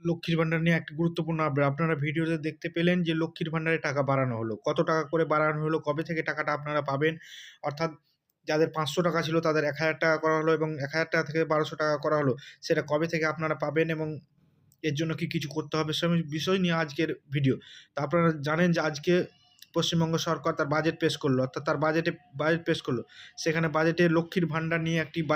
লক্ষ্মীর ভাণ্ডার নিয়ে একটি গুরুত্বপূর্ণ আপডেট। আপনারা ভিডিওতে দেখতে পেলেন যে লক্ষ্মীর ভাণ্ডারে টাকা বাড়ানো হলো। কত টাকা করে বাড়ানো হলো, কবে থেকে টাকাটা আপনারা পাবেন? অর্থাৎ যাদের ৫০০ টাকা ছিল তাদের ৳১,০০০ করা হলো এবং ৳১,০০০ থেকে ৳১,২০০ করা হলো। সেটা কবে থেকে আপনারা পাবেন এবং এর জন্য কি কিছু করতে হবে সে বিষয় নিয়ে আজকের ভিডিও। তো আপনারা জানেন যে আজকে পশ্চিমবঙ্গ সরকার তার বাজেট পেশ করলো, অর্থাৎ তার বাজেট পেশ করলো। সেখানে বাজেটে লক্ষ্মীর ভাণ্ডার নিয়ে একটি